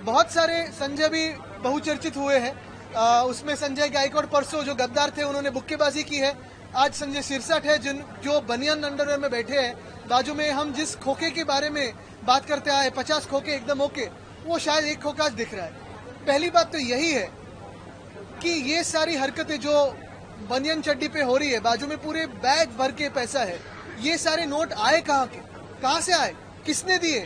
बहुत सारे संजय भी बहुचर्चित हुए हैं। उसमें संजय गायकवाड़ परसों जो गद्दार थे उन्होंने बुक्केबाजी की है। आज संजय सिरसठ है जो बनियान अंडरवेयर में बैठे हैं। बाजू में हम जिस खोखे के बारे में बात करते आए 50 खोखे एकदम ओके, वो शायद एक खोखा आज दिख रहा है। पहली बात तो यही है कि ये सारी हरकतें जो बनियान चड्डी पे हो रही है, बाजू में पूरे बैग भर के पैसा है, ये सारे नोट आए कहाँ के, कहाँ से आए, किसने दिए?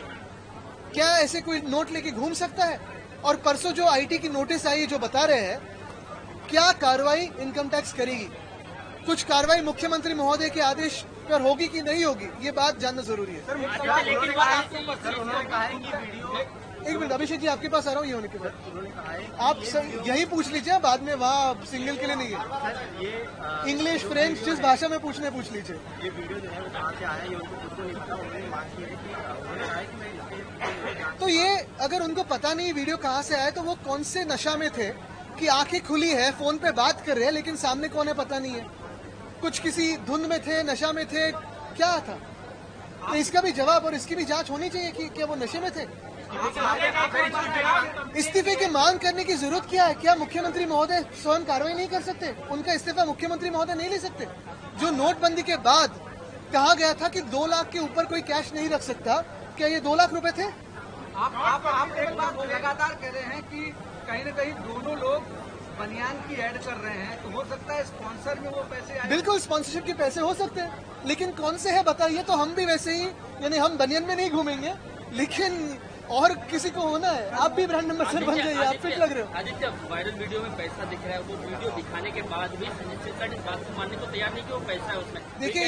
क्या ऐसे कोई नोट लेके घूम सकता है? और परसों जो आईटी की नोटिस आई जो बता रहे हैं, क्या कार्रवाई इनकम टैक्स करेगी? कुछ कार्रवाई मुख्यमंत्री महोदय के आदेश पर होगी कि नहीं होगी, ये बात जानना जरूरी है। एक मिनट अभिषेक जी, आपके पास आ रहा हूँ। ये होने के बाद आप यही पूछ लीजिए, बाद में वहाँ सिंगल के लिए नहीं है। इंग्लिश फ्रेंच जिस भाषा में पूछने पूछ लीजिए। ये वीडियो जो है वो कहाँ से आया, ये उनको खुद को नहीं पता। उन्होंने मांग की है कि उन्होंने कहा है कि मैं तो ये अगर उनको पता नहीं वीडियो कहाँ से आया, तो वो कौन से नशा में थे कि आंखें खुली है, फोन पे बात कर रहे हैं, लेकिन सामने कौन है पता नहीं है। कुछ किसी धुंध में थे, नशा में थे, क्या था? तो इसका भी जवाब और इसकी भी जांच होनी चाहिए कि क्या वो नशे में थे। इस्तीफे की मांग करने की जरूरत क्या है? क्या मुख्यमंत्री महोदय स्वयं कार्रवाई नहीं कर सकते? उनका इस्तीफा मुख्यमंत्री महोदय नहीं ले सकते? जो नोटबंदी के बाद कहा गया था कि 2 लाख के ऊपर कोई कैश नहीं रख सकता, क्या ये 2 लाख रुपए थे? आप एक बात लगातार कह रहे हैं कि कहीं न कहीं दोनों लोग बनियान की ऐड कर रहे हैं, तो हो सकता है स्पॉन्सर में वो पैसे आए। बिल्कुल स्पॉन्सरशिप के पैसे हो सकते हैं, लेकिन कौन से है बताइए? तो हम भी वैसे ही, यानी हम बनियान में नहीं घूमेंगे, लेकिन और किसी को होना है। आप भी ब्रांड एम्बेसडर बन जाइए, आप फिट लग रहे हो। आदित्य, वायरल वीडियो में पैसा दिख रहा है, वो वीडियो दिखाने के बाद भी संजय सिरसठ इस बात को मानने को तैयार नहीं कि वो पैसा है उसमें। देखिए,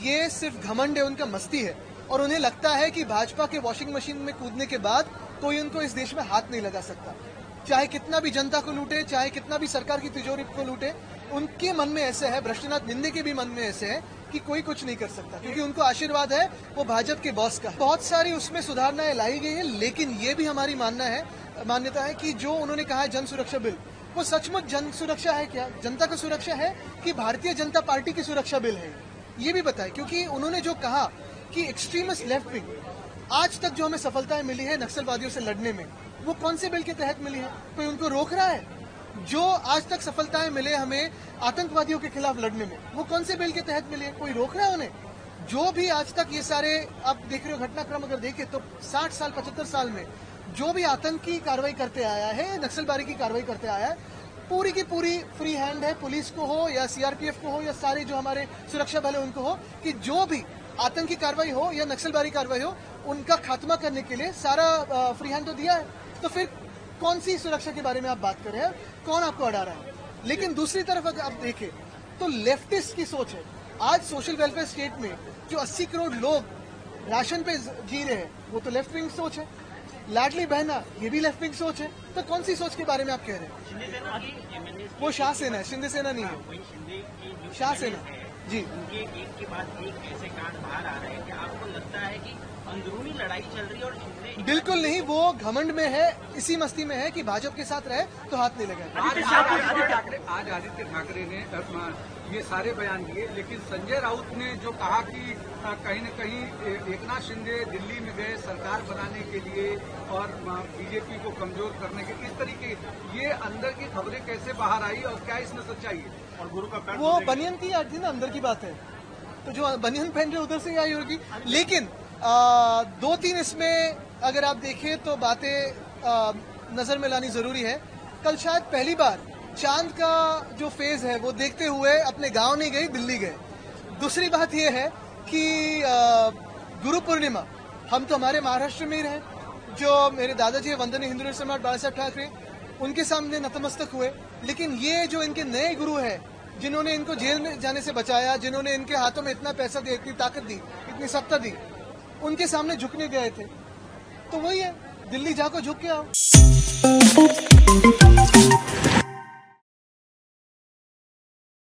ये सिर्फ घमंड है, उनका मस्ती है, और उन्हें लगता है कि भाजपा के वॉशिंग मशीन में कूदने के बाद कोई उनको इस देश में हाथ नहीं लगा सकता। चाहे कितना भी जनता को लूटे, चाहे कितना भी सरकार की तिजोरी को लूटे, उनके मन में ऐसे है, भ्रष्टनाथ निंदे के भी मन में ऐसे है कि कोई कुछ नहीं कर सकता, क्योंकि उनको आशीर्वाद है वो भाजपा के बॉस का। बहुत सारी उसमें सुधारणाएं लाई गई है, लेकिन ये भी हमारी मान्यता है कि जो उन्होंने कहा है जन सुरक्षा बिल, वो सचमुच जन सुरक्षा है क्या? जनता का सुरक्षा है कि भारतीय जनता पार्टी की सुरक्षा बिल है? ये भी बताए, क्योंकि उन्होंने जो कहा कि एक्सट्रीमिस्ट लेफ्ट विंग, आज तक जो हमें सफलताएं मिली है नक्सलवादियों से लड़ने में, वो कौन से बिल के तहत मिली है? कोई उनको रोक रहा है? जो आज तक सफलताएं मिले हमें आतंकवादियों के खिलाफ लड़ने में, वो कौन से बिल के तहत मिले? कोई रोक रहा है उन्हें? जो भी आज तक ये सारे आप देख रहे हो घटनाक्रम, अगर देखें तो 60 साल 75 साल में जो भी आतंकी कार्रवाई करते आया है, नक्सलबारी की कार्रवाई करते आया है, पूरी की पूरी फ्री हैंड है, पुलिस को हो या सीआरपीएफ को हो या सारे जो हमारे सुरक्षा बल है उनको हो, कि जो भी आतंकी कार्रवाई हो या नक्सलबारी कार्रवाई हो, उनका खात्मा करने के लिए सारा फ्री हैंड तो दिया है। तो फिर कौन सी सुरक्षा के बारे में आप बात कर रहे हैं? कौन आपको अड़ा रहा है? लेकिन दूसरी तरफ अगर आप देखें तो लेफ्टिस्ट की सोच है। आज सोशल वेलफेयर स्टेट में जो 80 करोड़ लोग राशन पे जी रहे हैं, वो तो लेफ्ट विंग सोच है। लाडली बहना, ये भी लेफ्ट विंग सोच है। तो कौन सी सोच के बारे में आप कह रहे हैं? वो शाह सेना है, शिंदे सेना नहीं है, शाह सेना जी। उनके एक के बाद एक ऐसे कांड बाहर आ रहे हैं कि आपको लगता है कि अंदरूनी लड़ाई चल रही है और शिंदे? बिल्कुल नहीं, वो घमंड में है, इसी मस्ती में है कि भाजपा के साथ रहे तो हाथ नहीं लगाए। आज आदित्य ठाकरे ने ये सारे बयान दिए, लेकिन संजय राउत ने जो कहा कि कहीं न कहीं एकनाथ शिंदे दिल्ली में गए सरकार बनाने के लिए और बीजेपी को कमजोर करने के, इस तरीके ये अंदर की खबरें कैसे बाहर आई और क्या इसमें सच्चाई है? और गुरु का पैर वो बनियान की आज थी ना, अंदर की बात है, तो जो बनियान पहन रहे उधर से ही आई होगी। लेकिन 2-3 इसमें अगर आप देखें तो बातें नजर में लानी जरूरी है। कल शायद पहली बार चांद का जो फेज है वो देखते हुए अपने गांव नहीं गई, दिल्ली गए। दूसरी बात यह है कि गुरु पूर्णिमा हम तो हमारे महाराष्ट्र में ही रहे, जो मेरे दादाजी है वंदनीय हिंदू सम्राट बाला साहब ठाकरे, उनके सामने नतमस्तक हुए। लेकिन ये जो इनके नए गुरु है, जिन्होंने इनको जेल में जाने से बचाया, जिन्होंने इनके हाथों में इतना पैसा दिया, इतनी ताकत दी, इतनी सत्ता दी, उनके सामने झुकने गए थे। तो वही है, दिल्ली जाकर झुक के आओ।